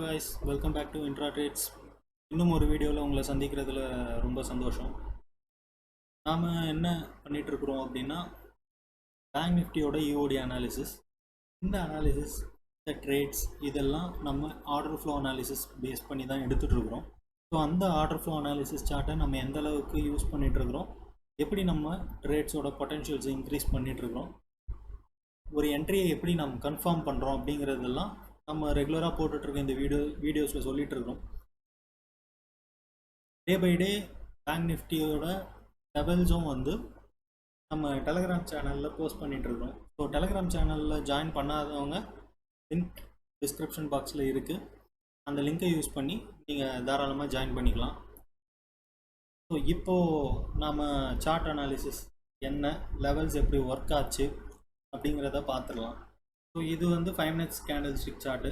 Hello guys, welcome back to Intra Trades. இன்னும் ஒரு வீடியோவில் உங்களை சந்திக்கிறதுல ரொம்ப சந்தோஷம். நாம் என்ன பண்ணிகிட்டு இருக்கிறோம் அப்படின்னா பேங்க் நிஃப்டியோட EOD அனாலிசிஸ். இந்த அனாலிசிஸ், இந்த ட்ரேட்ஸ் இதெல்லாம் நம்ம ஆர்டர் ஃப்ளோ அனாலிசிஸ் பேஸ் பண்ணி தான் எடுத்துகிட்ருக்குறோம். ஸோ அந்த ஆர்டர் ஃப்ளோ அனாலிசிஸ் சார்ட்டை நம்ம எந்த அளவுக்கு யூஸ் பண்ணிகிட்ருக்குறோம், எப்படி நம்ம ட்ரேட்ஸோட பொட்டன்ஷியல்ஸ் இன்க்ரீஸ் பண்ணிகிட்ருக்குறோம், ஒரு என்ட்ரியை எப்படி நம்ம கன்ஃபார்ம் பண்ணுறோம் அப்படிங்கிறதெல்லாம் நம்ம ரெகுலராக போட்டுட்ருக்க இந்த வீடியோஸில் சொல்லிகிட்டு இருக்கிறோம். டே பை டே பேங்க் நிஃப்டியோட லெவல்ஸும் வந்து நம்ம டெலகிராம் சேனலில் போஸ்ட் பண்ணிகிட்ருக்கோம். ஸோ டெலகிராம் சேனலில் ஜாயின் பண்ணாதவங்க லிங்க் டிஸ்கிரிப்ஷன் பாக்ஸில் இருக்குது. அந்த லிங்கை யூஸ் பண்ணி நீங்கள் தாராளமாக ஜாயின் பண்ணிக்கலாம். ஸோ இப்போது நாம் சார்ட் அனாலிசிஸ் என்ன, லெவல்ஸ் எப்படி ஒர்க் ஆச்சு அப்படிங்கிறத பார்த்துடலாம். ஸோ இது வந்து 5 minutes candlestick chart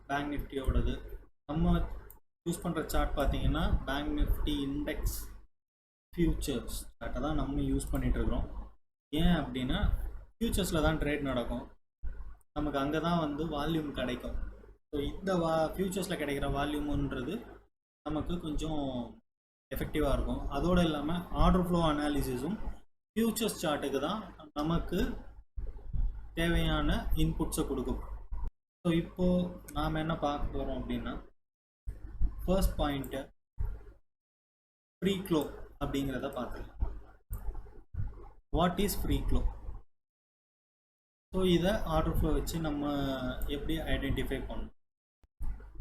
bank நிஃப்டியோடது. நம்ம யூஸ் பண்ணுற சார்ட் பார்த்தீங்கன்னா பேங்க் நிஃப்டி இண்டெக்ஸ் ஃபியூச்சர்ஸ் சார்ட்டை தான் நம்ம யூஸ் பண்ணிகிட்ருக்குறோம். ஏன் அப்படின்னா ஃபியூச்சர்ஸில் தான் ட்ரேட் நடக்கும், நமக்கு அங்கே தான் வந்து வால்யூம் கிடைக்கும். ஸோ இந்த ஃபியூச்சர்ஸில் கிடைக்கிற வால்யூமுன்றது நமக்கு கொஞ்சம் எஃபெக்டிவாக இருக்கும். அதோடு இல்லாமல் ஆர்டர் ஃப்ளோ அனாலிசிஸும் ஃபியூச்சர்ஸ் சார்ட்டுக்கு தான் நமக்கு தேவையான இன்புட்ஸை கொடுக்கும். ஸோ இப்போது நாம் என்ன பார்க்க போகிறோம் அப்படின்னா, ஃபர்ஸ்ட் பாயிண்ட்டு ஃப்ரீ க்ளோ அப்படிங்கிறத பார்த்துக்கலாம். What is free flow? So இதை ஆர்டர் ஃப்ளோ வச்சு நம்ம எப்படி ஐடென்டிஃபை பண்ணணும்.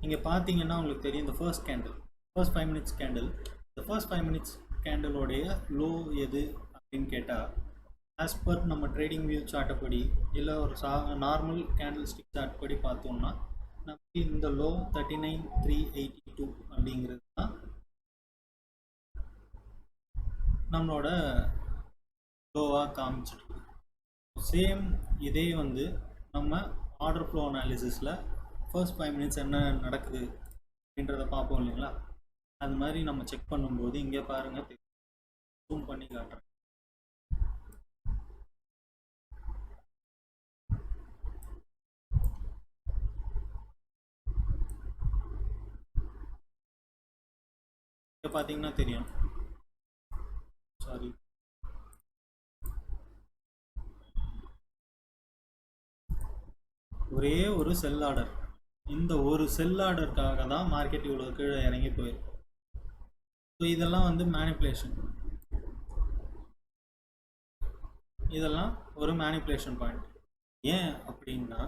இங்கே பார்த்தீங்கன்னா உங்களுக்கு தெரியும், இந்த ஃபர்ஸ்ட் 5 minutes கேண்டில், இந்த ஃபர்ஸ்ட் 5 minutes கேண்டிலோடைய லோ எது அப்படின்னு கேட்டால், ஆஸ் பர் நம்ம ட்ரேடிங் வியூ சார்ட்டை படி இல்லை ஒரு நார்மல் கேண்டில் ஸ்டிக் சார்ட் படி பார்த்தோம்னா நமக்கு இந்த லோ 39,382 அப்படிங்கிறது தான் நம்மளோட லோவாக காமிச்சிருக்கு. சேம் இதே வந்து நம்ம ஆர்டர் ஃப்ளோ அனாலிசிஸில் ஃபர்ஸ்ட் 5 minutes என்ன நடக்குது அப்படின்றத பார்ப்போம் இல்லைங்களா. அது மாதிரி நம்ம செக் பண்ணும்போது இங்கே பாருங்கள், ஜூம் பண்ணி காட்டுறேன். பார்த்தீங்கன்னா தெரியும், சாரி, ஒரே ஒரு செல் ஆர்டர், இந்த ஒரு செல் ஆர்டருக்காக தான் மார்க்கெட் இவ்வளோ கீழே இறங்கி போயிருக்கு. ஸோ இதெல்லாம் வந்து மேனிப்புலேஷன், இதெல்லாம் ஒரு மேனிப்புலேஷன் பாயிண்ட். ஏன் அப்படின்னா,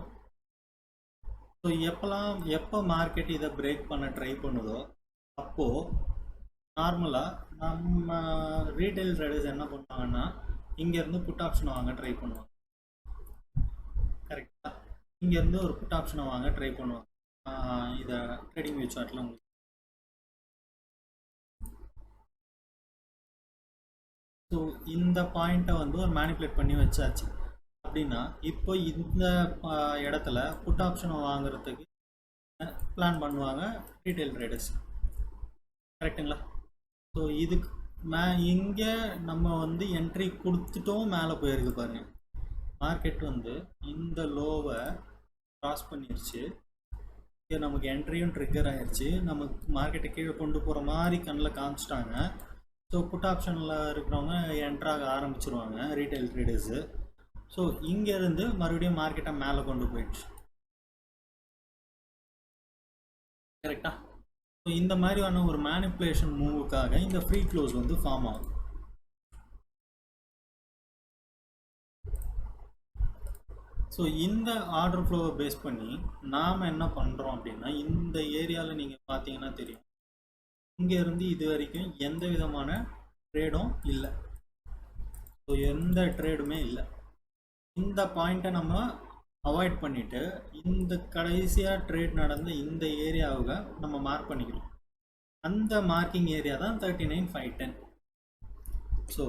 ஸோ எப்போ மார்க்கெட் இதை பிரேக் பண்ண ட்ரை பண்ணுதோ அப்போது நார்மலாக நம்ம ரீட்டைல் ட்ரேடர்ஸ் என்ன பண்ணுவாங்கன்னா இங்கேருந்து புட் ஆப்ஷனை வாங்க ட்ரை பண்ணுவாங்க. கரெக்டாக இங்கேருந்து ஒரு புட் ஆப்ஷனை வாங்க ட்ரை பண்ணுவாங்க. இதை ட்ரேடிங் வியூ சார்ட்டில் உங்களுக்கு. ஸோ இந்த பாயிண்ட்டை வந்து ஒரு மேனிப்புலேட் பண்ணி வச்சாச்சு அப்படின்னா, இப்போ இந்த இடத்துல புட் ஆப்ஷனை வாங்குறதுக்கு பிளான் பண்ணுவாங்க ரீட்டைல் ட்ரேடர்ஸ். கரெக்டுங்களா? ஸோ இதுக்கு இங்கே நம்ம வந்து என்ட்ரி கொடுத்துட்டோம், மேலே போயிருக்கு பாருங்க. மார்க்கெட் வந்து இந்த லோவை க்ராஸ் பண்ணிடுச்சு, இங்கே நமக்கு என்ட்ரியும் ட்ரிக்கர் ஆயிடுச்சு, நமக்கு மார்க்கெட்டை கீழே கொண்டு போகிற மாதிரி கண்ணில் காமிச்சிட்டாங்க. ஸோ புட் ஆப்ஷனில் இருக்கிறவங்க என்ட்ராக ஆரம்பிச்சிருவாங்க ரீட்டைல் ட்ரேடர்ஸு. ஸோ இங்கேருந்து மறுபடியும் மார்க்கெட்டை மேலே கொண்டு போயிடுச்சு. கரெக்டா? ஸோ இந்த மாதிரியான ஒரு மேனிப்புலேஷன் மூவுக்காக இந்த ஃப்ரீ க்ளோஸ் வந்து ஃபார்ம் ஆகும். ஸோ இந்த ஆர்டர் ஃப்ளோவை பேஸ் பண்ணி நாம் என்ன பண்ணுறோம் அப்படின்னா, இந்த ஏரியாவில் நீங்கள் பார்த்தீங்கன்னா தெரியும், இங்கேருந்து இது வரைக்கும் எந்த விதமான ட்ரேடும் இல்லை. ஸோ எந்த ட்ரேடுமே இல்லை. இந்த பாயிண்ட்டை நம்ம அவாய்ட் பண்ணிவிட்டு இந்த கடைசியாக ட்ரேட் நடந்த இந்த ஏரியாவை நம்ம மார்க் பண்ணிக்கிறோம். அந்த மார்க்கிங் ஏரியா தான் 39,510. ஸோ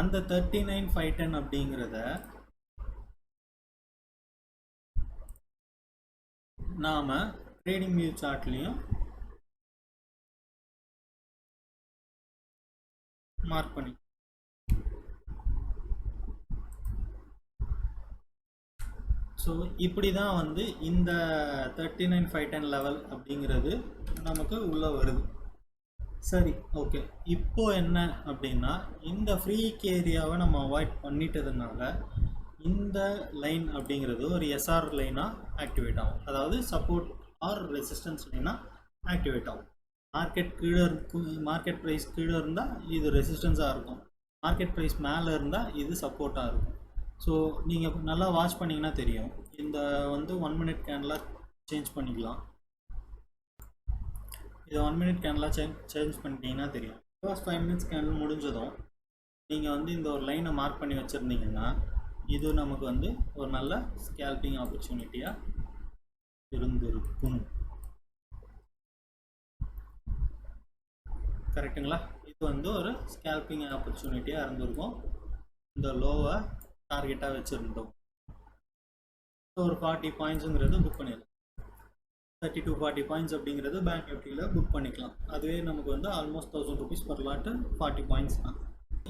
அந்த 39,510 அப்படிங்கிறத நாம் ட்ரேடிங் வியூ சார்ட்லேயும் மார்க் பண்ணி, ஸோ இப்படி தான் வந்து இந்த 39,510 லெவல் அப்படிங்கிறது நமக்கு உள்ளே வருது. சரி, ஓகே. இப்போ என்ன அப்படின்னா, இந்த ஃப்ரீக் ஏரியாவை நம்ம அவாய்ட் பண்ணிட்டதுனால இந்த லைன் அப்படிங்கிறது ஒரு எஸ்ஆர் லைனாக ஆக்டிவேட் ஆகும். அதாவது சப்போர்ட் ஆர் ரெசிஸ்டன்ஸ் லைனாக ஆக்டிவேட் ஆகும். மார்க்கெட் கீழே இருக்கும், மார்க்கெட் ப்ரைஸ் கீழே இருந்தால் இது ரெசிஸ்டன்ஸாக இருக்கும், மார்க்கெட் ப்ரைஸ் மேலே இருந்தால் இது சப்போர்ட்டாக இருக்கும். ஸோ நீங்கள் நல்லா வாட்ச் பண்ணிங்கன்னா தெரியும். இந்த வந்து 1 மினிட் கேண்டிலாக சேஞ்ச் பண்ணிக்கலாம். இதை 1 மினிட் கேண்டிலாக சேஞ்ச் பண்ணிட்டீங்கன்னா தெரியும். ஃபர்ஸ்ட் 5 மினிட்ஸ் கேண்டில் முடிஞ்சதும் நீங்கள் வந்து இந்த ஒரு லைனை மார்க் பண்ணி வச்சுருந்தீங்கன்னா இது நமக்கு வந்து ஒரு நல்ல ஸ்கேல்பிங் ஆப்பர்ச்சுனிட்டியாக இருந்திருக்கும். கரெக்டுங்களா? இது வந்து ஒரு ஸ்கேல்பிங் ஆப்பர்ச்சுனிட்டியாக இருந்திருக்கும். இந்த லோவை டார்கெட்டாக வச்சுருந்தோம். ஒரு 40 பாயிண்ட்ஸுங்கிறது புக் பண்ணிடலாம். 30 to 40 பாயிண்ட்ஸ் அப்படிங்கிறது பேங்க் நிஃப்டியில் புக் பண்ணிக்கலாம். அதுவே நமக்கு வந்து almost 1000 rupees per lot 40 points தான்.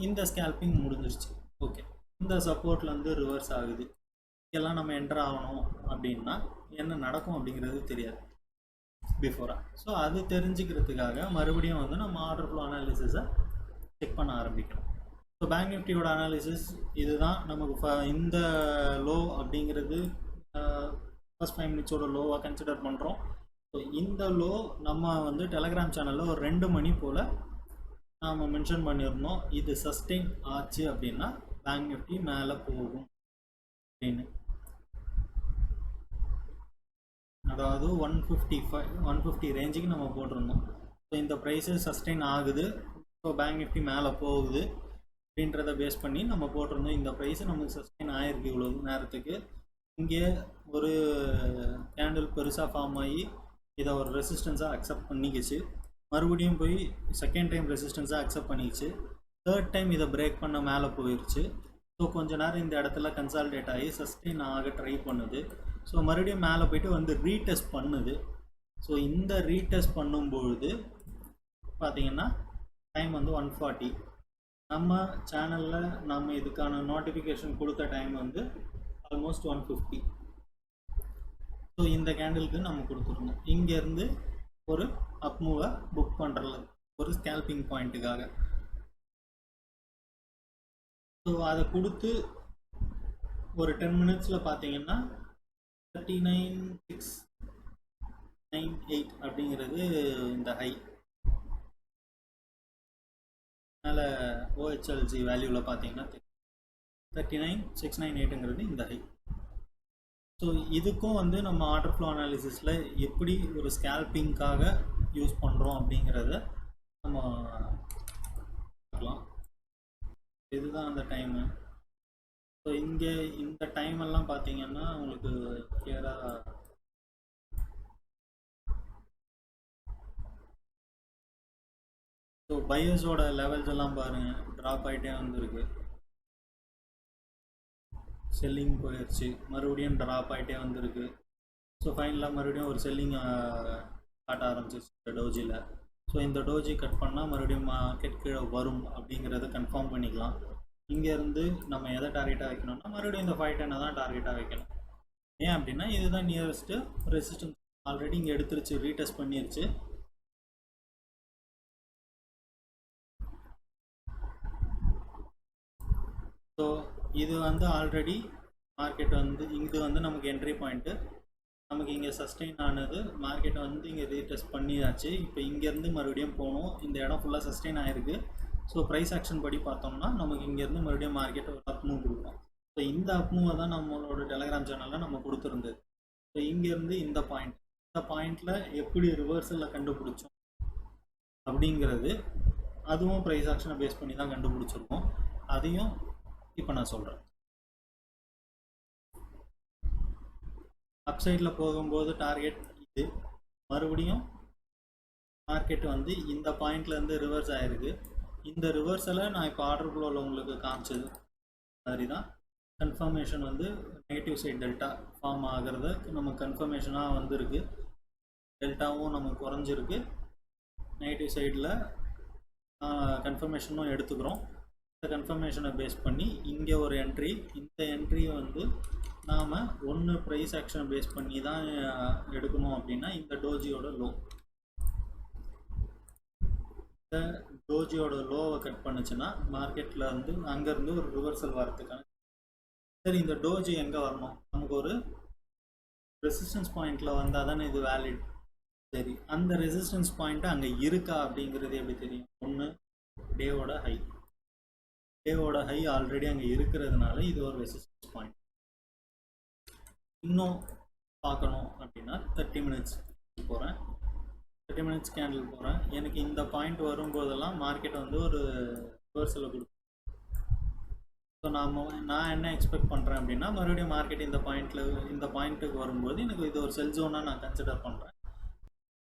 இந்த ஸ்கேல்பிங் முடிஞ்சிருச்சு. ஓகே, இந்த சப்போர்ட்டில் வந்து ரிவர்ஸ் ஆகுது. இதெல்லாம் நம்ம என்டர் ஆகணும் அப்படின்னா என்ன நடக்கும் அப்படிங்கிறது தெரியாது பிஃபோராக. ஸோ அது தெரிஞ்சுக்கிறதுக்காக மறுபடியும் வந்து நம்ம ஆர்டர் ஃப்ளோ அனாலிசிஸை செக் பண்ண ஆரம்பிக்கணும். ஸோ பேங்க் நிஃப்டியோட அனாலிசிஸ் இதுதான். நமக்கு இந்த லோ அப்படிங்கிறது ஃபர்ஸ்ட் 5 மினிட்ஸோட லோவாக கன்சிடர் பண்ணுறோம். ஸோ இந்த லோ நம்ம வந்து டெலகிராம் சேனலில் ஒரு 2 மணி போல் நாம் மென்ஷன் பண்ணியிருந்தோம். இது சஸ்டெயின் ஆச்சு அப்படின்னா பேங்க் நிஃப்டி மேலே போகும் அப்படின்னு. அதாவது 150 ரேஞ்சுக்கு நம்ம போட்டிருந்தோம். ஸோ இந்த ப்ரைஸு சஸ்டெயின் ஆகுது, ஸோ பேங்க் நிஃப்டி மேலே போகுது அப்படின்றத பேஸ் பண்ணி நம்ம போட்டிருந்தோம். இந்த ப்ரைஸு நமக்கு சஸ்டெயின் ஆகிருக்கு இவ்வளோ நேரத்துக்கு. இங்கே ஒரு கேண்டில் பெருசாக ஃபார்ம் ஆகி இதை ஒரு ரெசிஸ்டன்ஸாக அக்செப்ட் பண்ணிக்கிச்சு. மறுபடியும் போய் செகண்ட் டைம் ரெசிஸ்டன்ஸாக அக்செப்ட் பண்ணிக்கிச்சு. தேர்ட் டைம் இதை பிரேக் பண்ண மேலே போயிடுச்சு. ஸோ கொஞ்ச நேரம் இந்த இடத்துல கன்சால்டேட் ஆகி சஸ்டெயின் ஆக ட்ரை பண்ணுது. ஸோ மறுபடியும் மேலே போய்ட்டு வந்து ரீடெஸ்ட் பண்ணுது. ஸோ இந்த ரீடெஸ்ட் பண்ணும்பொழுது பார்த்திங்கன்னா டைம் வந்து 140. நம்ம சேனலில் நம்ம இதுக்கான நோட்டிஃபிகேஷன் கொடுத்த டைம் வந்து ஆல்மோஸ்ட் 150. ஸோ இந்த கேண்டிலுக்கு நம்ம கொடுத்துருந்தோம். இங்கேருந்து ஒரு அப் மூவை புக் பண்ணுறது ஒரு ஸ்கேல்பிங் பாயிண்ட்டுக்காக. ஸோ அதை கொடுத்து ஒரு 10 மினிட்ஸில் பார்த்தீங்கன்னா 39,698 அப்படிங்கிறது இந்த ஹை. அதனால் OHLG வேல்யூவில் பார்த்தீங்கன்னா 39,698ங்கிறது இந்த ஹை. ஸோ இதுக்கும் வந்து நம்ம ஆர்டர் ஃப்ளோ அனாலிசிஸில் எப்படி ஒரு ஸ்கேல்பிங்காக யூஸ் பண்ணுறோம் அப்படிங்கிறத நம்ம பார்க்கலாம். இதுதான் அந்த டைமு. ஸோ இங்கே இந்த டைமெல்லாம் பார்த்தீங்கன்னா உங்களுக்கு கிளியராக ஸோ பையர்ஸோட லெவல்ஸ் எல்லாம் பாருங்கள், ட்ராப் ஆகிட்டே வந்துருக்கு. செல்லிங் போயிடுச்சு, மறுபடியும் ட்ராப் ஆகிட்டே வந்திருக்கு. ஸோ ஃபைனலாக மறுபடியும் ஒரு செல்லிங் காட்ட ஆரம்பிச்சிச்சு இந்த டோஜியில். ஸோ இந்த டோஜி கட் பண்ணால் மறுபடியும் மார்க்கெட் கீழே வரும் அப்படிங்கிறத கன்ஃபார்ம் பண்ணிக்கலாம். இங்கேருந்து நம்ம எதை டார்கெட்டாக வைக்கணும்னா மறுபடியும் இந்த 510 தான் டார்கெட்டாக வைக்கணும். ஏன் அப்படின்னா இதுதான் நியரஸ்ட்டு ரெசிஸ்டன்ஸ். ஆல்ரெடி இங்கே எடுத்துருச்சு, ரீடெஸ்ட் பண்ணிருச்சு. ஸோ இது வந்து ஆல்ரெடி மார்க்கெட் வந்து இது வந்து நமக்கு என்ட்ரி பாயிண்ட்டு. நமக்கு இங்கே சஸ்டெயின் ஆனது, மார்க்கெட் வந்து இங்கே ரீடெஸ்ட் பண்ணியாச்சு. இப்போ இங்கேருந்து மறுபடியும் போகணும். இந்த இடம் ஃபுல்லாக சஸ்டெயின் ஆகிருக்கு. ஸோ ப்ரைஸ் ஆக்ஷன் படி பார்த்தோம்னா நமக்கு இங்கேருந்து மறுபடியும் மார்க்கெட் ஒரு அப் மூவ் கொடுக்கும். ஸோ இந்த அப் மூவை தான் நம்மளோட டெலகிராம் சேனலில் நம்ம கொடுத்துருந்தது. ஸோ இங்கேருந்து இந்த பாயிண்டில் எப்படி ரிவர்சலில் கண்டுபிடிச்சோம் அப்படிங்கிறது அதுவும் ப்ரைஸ் ஆக்ஷனை பேஸ் பண்ணி தான் கண்டுபிடிச்சிருக்கோம். அதையும் இப்போ நான் சொல்கிறேன். அப்சைடில் போகும்போது டார்கெட் இது, மறுபடியும் மார்க்கெட் வந்து இந்த பாயிண்ட்லேருந்து ரிவர்ஸ் ஆகிருக்கு. இந்த ரிவர்ஸில் நான் இப்போ ஆர்டர் ஃப்ளோவில் உங்களுக்கு காமிச்சது மாதிரி தான் கன்ஃபர்மேஷன் வந்து நெகட்டிவ் சைட் டெல்டா ஃபார்ம் ஆகிறது நமக்கு கன்ஃபர்மேஷனாக வந்துருக்கு. டெல்டாவும் நமக்கு குறைஞ்சிருக்கு. நெகட்டிவ் சைடில் கன்ஃபர்மேஷனும் எடுத்துக்கிறோம். இந்த கன்ஃபர்மேஷனை பேஸ் பண்ணி இங்கே ஒரு என்ட்ரி, இந்த என்ட்ரியை வந்து நாம் ஒன்று ப்ரைஸ் ஆக்ஷன் பேஸ் பண்ணி தான் எடுக்கணும் அப்படின்னா இந்த டோஜியோட லோ, இந்த டோஜியோட லோவை கட் பண்ணுச்சுன்னா மார்க்கெட்டில் வந்து அங்கேருந்து ஒரு ரிவர்சல் வரதுக்கான. சரி, இந்த டோஜி எங்கே வரணும்? நமக்கு ஒரு ரெசிஸ்டன்ஸ் பாயிண்டில் வந்தால் தானே இது வேலிட். சரி, அந்த ரெசிஸ்டன்ஸ் பாயிண்ட்டு அங்கே இருக்கா அப்படிங்கிறது எப்படி தெரியும்? ஒன்று டேவோட ஹை, டேவோட ஹை ஆல்ரெடி அங்கே இருக்கிறதுனால இது ஒரு ரெசிஸ்டன்ஸ் பாயிண்ட். இன்னும் பார்க்கணும் அப்படின்னா 30 மினிட்ஸ் போகிறேன், 30 மினிட்ஸ் கேண்டில் போகிறேன். எனக்கு இந்த பாயிண்ட் வரும்போதெல்லாம் மார்க்கெட் வந்து ஒரு ரிவர்சலில் கொடுக்கும். ஸோ நான் என்ன எக்ஸ்பெக்ட் பண்ணுறேன் அப்படின்னா மறுபடியும் மார்க்கெட் இந்த பாயிண்ட்டுக்கு வரும்போது எனக்கு இது ஒரு செல் ஜோனாக நான் கன்சிடர் பண்ணுறேன்.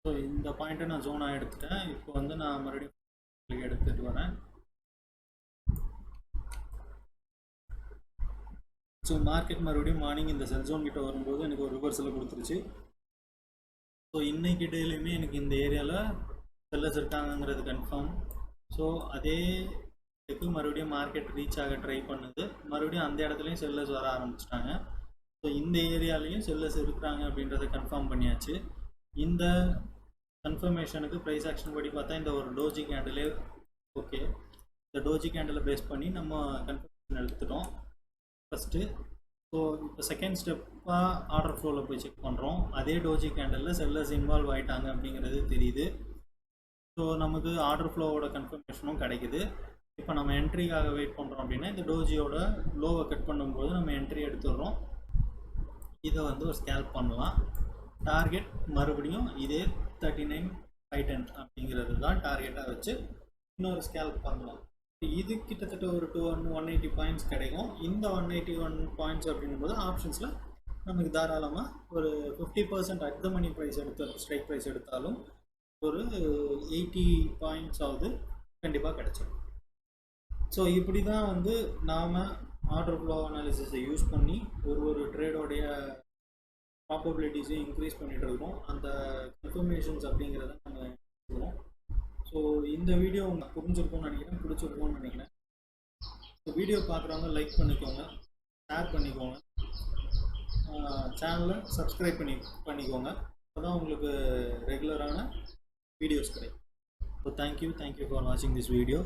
ஸோ இந்த பாயிண்ட்டை நான் ஜோனாக எடுத்துட்டேன். இப்போ வந்து நான் மறுபடியும் எடுத்துகிட்டு வரேன். ஸோ மார்க்கெட் மறுபடியும் மார்னிங் இந்த செல் ஜோன் கிட்ட வரும்போது எனக்கு ஒரு ரிவர்சலில் கொடுத்துருச்சு. ஸோ இன்னைக்கு டேலையுமே எனக்கு இந்த ஏரியாவில் செல்லர்ஸ் இருக்காங்கங்கிறது கன்ஃபார்ம். ஸோ அதே இதுக்கு மறுபடியும் மார்க்கெட் ரீச் ஆக ட்ரை பண்ணுது. மறுபடியும் அந்த இடத்துலையும் செல்லர்ஸ் வர ஆரம்பிச்சிட்டாங்க. ஸோ இந்த ஏரியாலையும் செல்லர்ஸ் இருக்கிறாங்க அப்படின்றத கன்ஃபார்ம் பண்ணியாச்சு. இந்த கன்ஃபர்மேஷனுக்கு ப்ரைஸ் ஆக்ஷன் படி பார்த்தா இந்த ஒரு டோஜி கேண்டிலே ஓகே. இந்த டோஜி கேண்டிலை பேஸ் பண்ணி நம்ம கன்ஃபர்மேஷன் எடுத்துட்டோம் ஃபஸ்ட்டு. ஸோ இப்போ செகண்ட் ஸ்டெப்பாக ஆர்டர் ஃப்ளோவில் போய் செக் பண்ணுறோம். அதே டோஜி கேண்டலில் செல்லர்ஸ் இன்வால்வ் ஆகிட்டாங்க அப்படிங்கிறது தெரியுது. ஸோ நமக்கு ஆர்டர் ஃப்ளோவோட கன்ஃபர்மேஷனும் கிடைக்குது. இப்போ நம்ம என்ட்ரிக்காக வெயிட் பண்ணுறோம் அப்படின்னா இந்த டோஜியோட லோவை கட் பண்ணும்போது நம்ம என்ட்ரி எடுத்துடுறோம். இதை வந்து ஒரு ஸ்கேல்ப் பண்ணலாம். டார்கெட் மறுபடியும் இதே 39,510 அப்படிங்கிறது தான் டார்கெட்டாக வச்சு இன்னொரு ஸ்கேல்ப் பண்ணலாம். இது கிட்டத்தட்ட ஒரு 180 பாயிண்ட்ஸ் கிடைக்கும். இந்த 181 பாயிண்ட்ஸ் அப்படிங்கும்போது ஆப்ஷன்ஸில் நமக்கு தாராளமாக ஒரு 50% at the money price strike price எடுத்தாலும் ஒரு 80 பாயிண்ட்ஸ் ஆகுது கண்டிப்பாக கிடைச்சிடும். ஸோ இப்படி தான் வந்து நாம் ஆர்டர் ஃப்ளோ அனாலிசிஸை யூஸ் பண்ணி ஒரு ட்ரேடோடைய ப்ராபபிலிட்டிஸையும் இன்க்ரீஸ் பண்ணிகிட்டு இருக்கோம். அந்த இன்ஃபர்மேஷன்ஸ் அப்படிங்கிறத நம்ம எடுத்துக்கிறோம். ஸோ இந்த வீடியோ உங்களுக்கு புரிஞ்சிருக்கும்னு நினைக்கிறேன், பிடிச்சிருக்கும்னு நினைக்கிறேன். ஸோ வீடியோ பார்க்குறவங்க லைக் பண்ணிக்கோங்க, ஷேர் பண்ணிக்கோங்க, சேனலை சப்ஸ்கிரைப் பண்ணிக்கோங்க. அப்போ தான் உங்களுக்கு ரெகுலரான வீடியோஸ் கிடைக்கும். ஸோ தேங்க்யூ ஃபார் வாட்சிங் திஸ் வீடியோ.